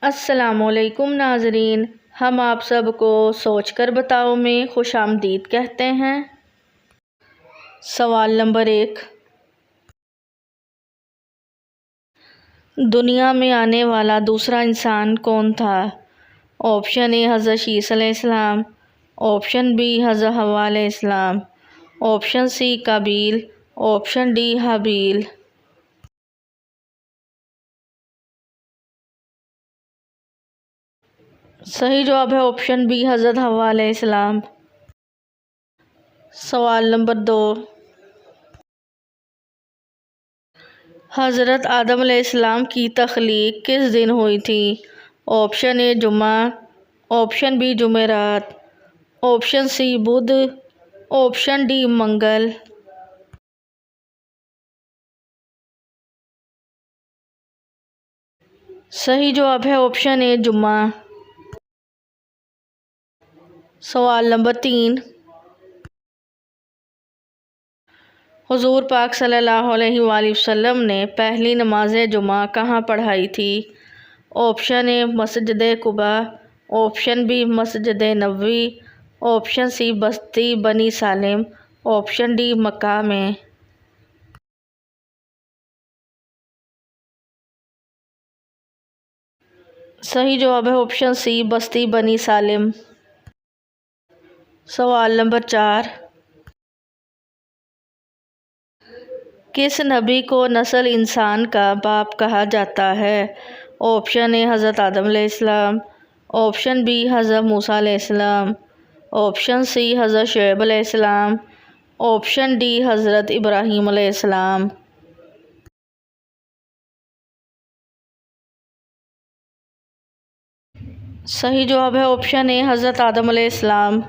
अस्सलामुअलैकुम नाज़रीन, हम आप सबको सोच कर बताओ में खुशामदीद कहते हैं। सवाल नंबर 1, दुनिया में आने वाला दूसरा इंसान कौन था? ऑप्शन ए हज़रत शीस अलैहिस्सलाम, ऑप्शन बी हज़रत हव्वा अलैहिस्सलाम, option C Qabil, option D Habil. सही जवाब है ऑप्शन बी हज़रत हव्वा अलैहिस्सलाम। सवाल नंबर 2, हज़रत आदम अलैहिस्सलाम की तख्लीक किस दिन हुई थी? ऑप्शन ए जुमा, ऑप्शन बी जुमेरात, ऑप्शन सी बुध, ऑप्शन डी मंगल। सही जवाब है ऑप्शन ए जुम्मा। सवाल नंबर 3, हुज़ूर पाक सल्लल्लाहु अलैहि वसल्लम ने पहली नमाज जुमा कहाँ पढ़ाई थी? ऑप्शन ए मस्जिद कुबा, ऑप्शन बी मस्जिद नबवी, ऑप्शन सी बस्ती बनी सालिम, ऑप्शन डी मक्का में। सही जवाब है ऑप्शन सी बस्ती बनी सालिम। सवाल नंबर 4, किस नबी को नस्ल इंसान का बाप कहा जाता है? ऑप्शन ए हज़रत आदम अलैहिस्सलाम, ऑप्शन बी हज़रत मूसा अलैहिस्सलाम, ऑप्शन सी हज़रत शुएब अलैहिस्सलाम, ऑप्शन डी हज़रत इब्राहीम अलैहिस्सलाम। सही जवाब है ऑप्शन ए हज़रत आदम अलैहिस्सलाम।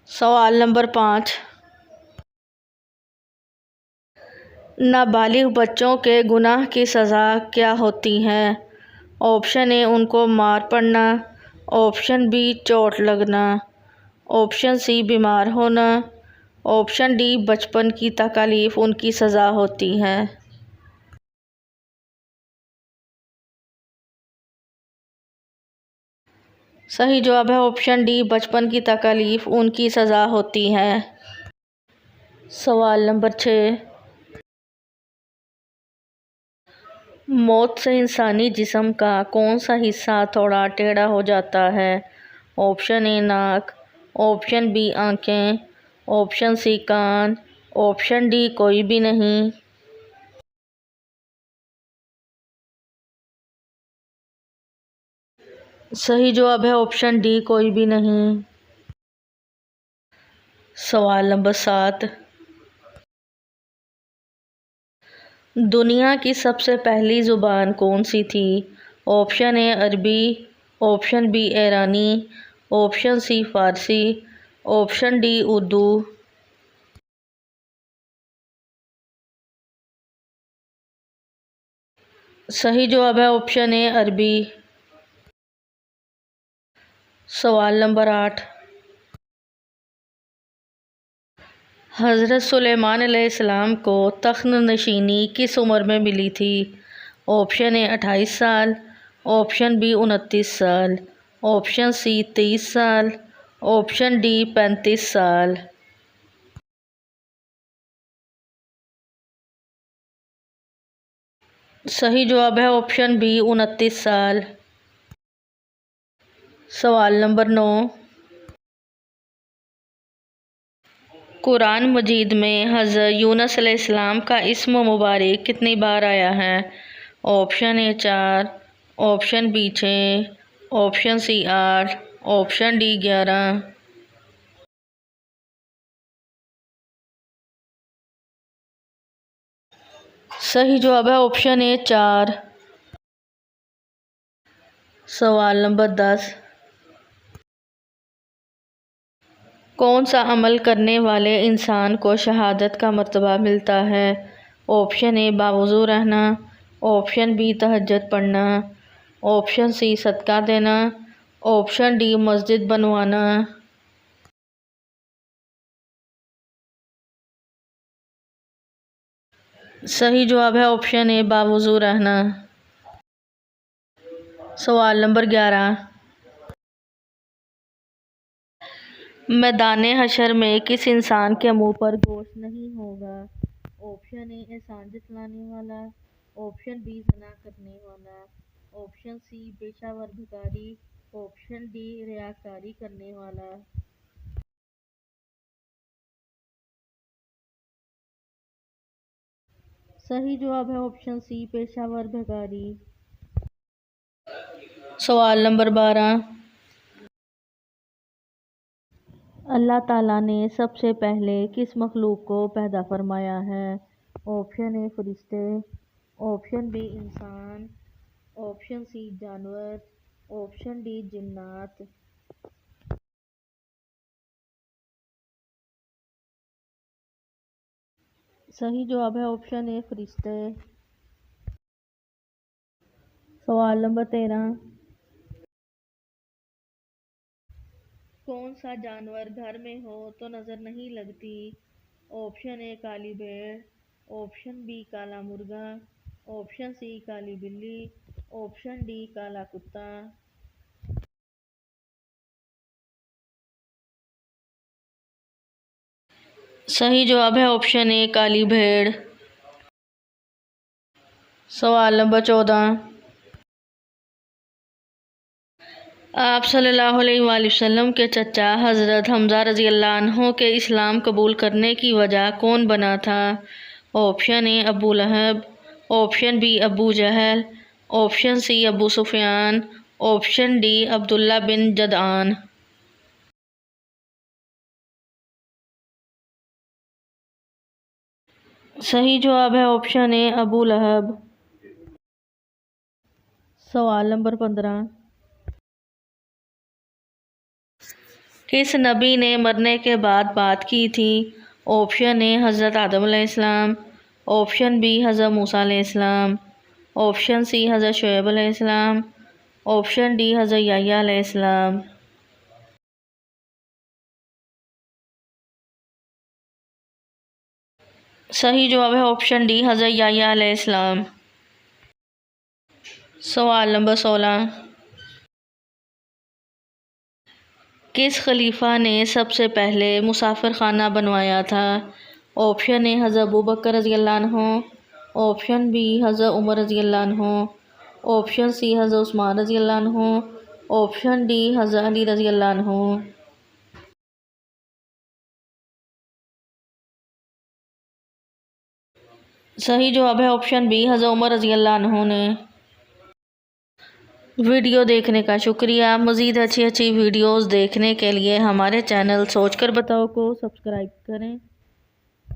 सवाल नंबर 5, नाबालिग बच्चों के गुनाह की सज़ा क्या होती है? ऑप्शन ए उनको मार पड़ना, ऑप्शन बी चोट लगना, ऑप्शन सी बीमार होना, ऑप्शन डी बचपन की तकलीफ़ उनकी सज़ा होती है। सही जवाब है ऑप्शन डी बचपन की तकलीफ़ उनकी सज़ा होती है। सवाल नंबर 6, मौत से इंसानी जिस्म का कौन सा हिस्सा थोड़ा टेढ़ा हो जाता है? ऑप्शन ए नाक, ऑप्शन बी आँखें, ऑप्शन सी कान, ऑप्शन डी कोई भी नहीं। सही जवाब है ऑप्शन डी कोई भी नहीं। सवाल नंबर 7, दुनिया की सबसे पहली ज़ुबान कौन सी थी? ऑप्शन ए अरबी, ऑप्शन बी ईरानी, ऑप्शन सी फ़ारसी, ऑप्शन डी उर्दू। सही जवाब है ऑप्शन ए अरबी। सवाल नंबर 8, हज़रत सुलेमान अलैहिस्सलाम को तख्त नशीनी किस उम्र में मिली थी? ऑप्शन ए 28 साल, ऑप्शन बी 29 साल, ऑप्शन सी 30 साल, ऑप्शन डी 35 साल। सही जवाब है ऑप्शन बी 29 साल। सवाल नंबर 9, कुरान मजीद में हज़रत यूनुस अलैहिस्सलाम का इस्म मुबारक कितनी बार आया है? Option A 4, option B 6, option C 8, option D 11। सही जवाब है ऑप्शन ए 4। सवाल नंबर 10, कौन सा अमल करने वाले इंसान को शहादत का मर्तबा मिलता है? ऑप्शन ए बावुज़ू रहना, ऑप्शन बी तहज्जुद पढ़ना, ऑप्शन सी सदका देना, ऑप्शन डी मस्जिद बनवाना। सही जवाब है ऑप्शन ए बावुज़ू रहना। सवाल नंबर 11, मैदान हशर में किस इंसान के मुंह पर गोश्त नहीं होगा? ऑप्शन ए एहसान जतलाने वाला, ऑप्शन बी ज़ना करने वाला, ऑप्शन सी पेशावर भिखारी, ऑप्शन डी रियाकारी करने वाला। सही जवाब है ऑप्शन सी पेशावर भिखारी। सवाल नंबर 12, अल्लाह ताला ने सबसे पहले किस मखलूक को पैदा फरमाया है? ऑप्शन ए फरिश्ते, ऑप्शन बी इंसान, ऑप्शन सी जानवर, ऑप्शन डी जिन्नात। सही जवाब है ऑप्शन ए फरिश्ते। सवाल नंबर 13, कौन सा जानवर घर में हो तो नजर नहीं लगती? ऑप्शन ए काली भेड़, ऑप्शन बी काला मुर्गा, ऑप्शन सी काली बिल्ली, ऑप्शन डी काला कुत्ता। सही जवाब है ऑप्शन ए काली भेड़। सवाल नंबर 14, आप सल्लल्लाहु अलैहि वसल्लम के चचा हज़रत हमज़ा रज़ी अल्लाह अन्हु के इस्लाम कबूल करने की वजह कौन बना था? Option A Abu Lahab, option B Abu Jahl, option C Abu Sufyan, option D Abdullah bin Jadaan. सही जवाब है ऑप्शन ए अबू लहब। सवाल नंबर 15, किस नबी ने मरने के बाद बात की थी? ऑप्शन ए हज़रत आदम अलैहिस्सलाम, ऑप्शन बी हज़रत मूसा अलैहिस्सलाम, ऑप्शन सी हज़रत शुएब अलैहिस्सलाम, ऑप्शन डी हज़रत याह्या अलैहिस्सलाम। सही जवाब है ऑप्शन डी हज़रत याह्या अलैहिस्सलाम। सवाल नंबर 16, किस खलीफा ने सबसे पहले मुसाफिर खाना बनवाया था? ऑप्शन ए हज़रत अबू बकर रज़ी अल्लाह अन्हु, ऑप्शन बी हज़रत उमर रज़ी अल्लाह अन्हु, ऑप्शन सी हज़रत उस्मान रज़ी अल्लाह अन्हु, ऑप्शन डी हज़रत अली रज़ी अल्लाह अन्हु। सही जवाब है ऑप्शन बी हज़रत उमर रज़ी अल्लाह अन्हु ने। वीडियो देखने का शुक्रिया। मज़ीद अच्छी अच्छी वीडियोस देखने के लिए हमारे चैनल सोच कर बताओ को सब्सक्राइब करें।